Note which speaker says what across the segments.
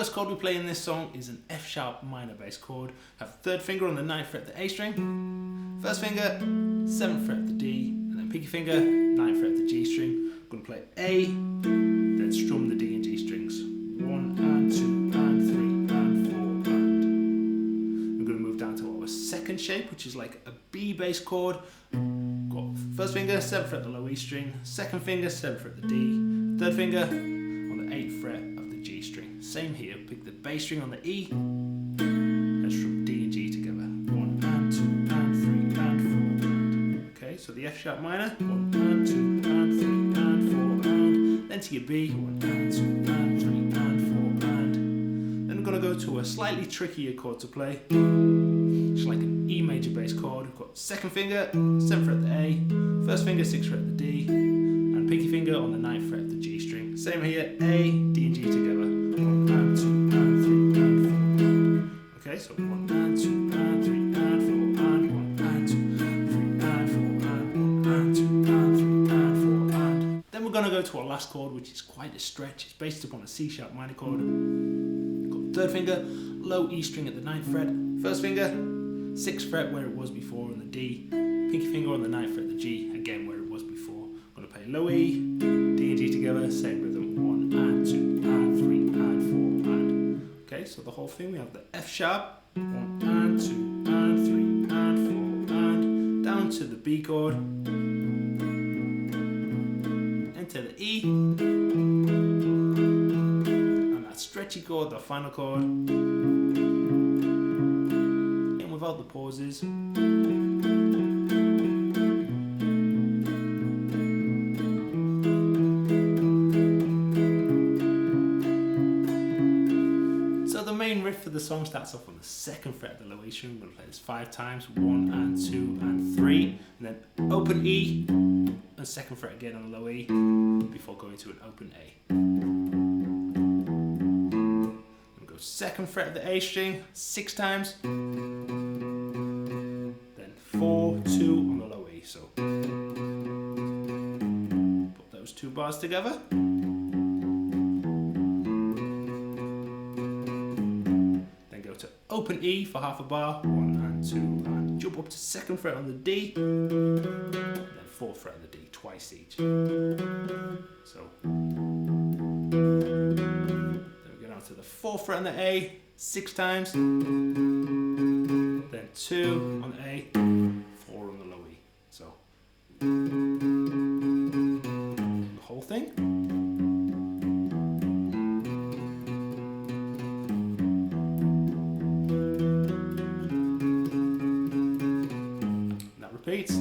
Speaker 1: first chord we play in this song is an F sharp minor bass chord. Have third finger on the 9th fret of the A string, first finger 7th fret of the D, and then pinky finger 9th fret of the G string. I'm going to play A, then strum the D and G strings. 1 and 2 and 3 and 4 and. I'm going to move down to our second shape, which is like a B bass chord. Got first finger 7th fret of the low E string, second finger 7th fret of the D, third finger on the 8th fret of the G string. Same here, pick the bass string on the E and strum D and G together. 1 and 2 and 3 and 4 and. Okay, so the F sharp minor, 1 and 2 and 3 and 4 and. Then to your B, 1 and 2 and 3 and 4 and. Then I'm going to go to a slightly trickier chord to play. It's like an E major bass chord. We've got second finger, 7th fret of the A, first finger 6th fret of the D, and pinky finger on the 9th fret of the G string. Same here, A, D and G together. 1 and 2 and 3 and 4. Okay, so 1 and 2 and 3 and 4 and 1 and 2 and 3 and 4 and 1 and 2 and 3 and 4 and. Then we're going to go to our last chord, which is quite a stretch. It's based upon a C sharp minor chord. Got third finger, low E string at the 9th fret, first finger 6th fret where it was before on the D, pinky finger on the 9th fret of the G, again where it was before. I'm going to play low E, D and G together, same rhythm, 1 and 2 and 3 and 4 and. Okay, so the whole thing, we have the F sharp, 1 and 2 and 3 and 4 and, down to the B chord, into the E, and that stretchy chord, the final chord, without the pauses. So the main riff for the song starts off on the 2nd fret of the low E string. We're going to play this 5 times, 1 and 2 and 3, and then open E, and 2nd fret again on the low E, before going to an open A. 2nd fret of the A string 6 times, then 4, 2 on the low E. So put those 2 bars together. Then go to open E for half a bar, 1 and 2 and jump up to 2nd fret on the D, then 4th fret on the D twice each. So to the 4th fret on the A 6 times, then 2 on the A, 4 on the low E. So the whole thing. And that repeats.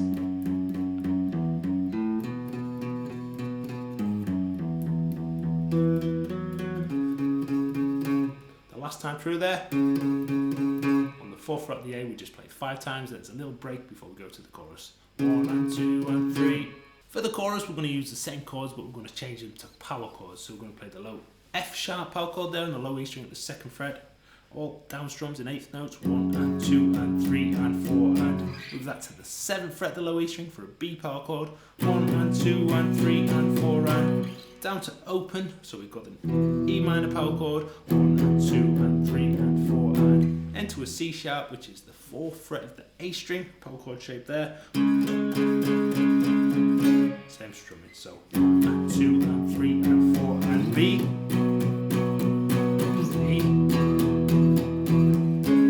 Speaker 1: Last time through there, on the 4th fret of the A we just play 5 times, there's a little break before we go to the chorus. 1 and 2 and 3. For the chorus we're going to use the same chords, but we're going to change them to power chords. So we're going to play the low F sharp power chord there and the low E string at the 2nd fret, all down strums in 8th notes, 1 and 2 and 3 and 4 and. Move that to the 7th fret of the low E string for a B power chord, 1 and 2 and 3 and 4 and. Down to open, so we've got an E minor power chord, 1 and 2 and 3 and 4 and. Into a C sharp, which is the 4th fret of the A string, power chord shape there. Same strumming, so 1 and 2 and 3 and 4 and B.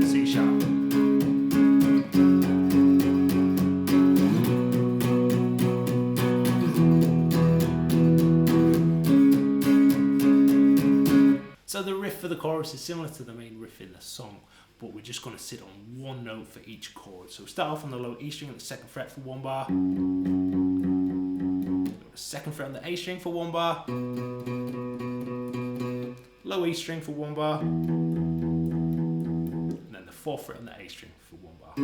Speaker 1: C sharp. So the riff for the chorus is similar to the main riff in the song, but we're just going to sit on one note for each chord. So we start off on the low E string at the 2nd fret for 1 bar, go to 2nd fret on the A string for 1 bar, low E string for 1 bar, and then the 4th fret on the A string for 1 bar.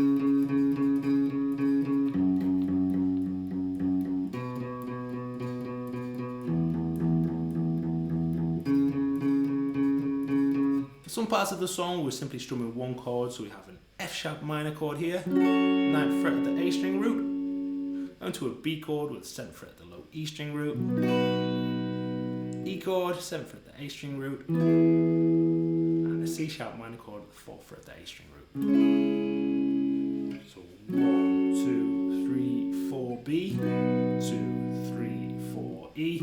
Speaker 1: Some parts of the song we're simply strumming one chord, so we have an F sharp minor chord here, 9th fret of the A string root, onto a B chord with 7th fret of the low E string root, E chord, 7th fret of the A string root, C sharp minor chord, the 4th fret of the A string root. So 1, 2, 3, 4 B, 2, 3, 4 E,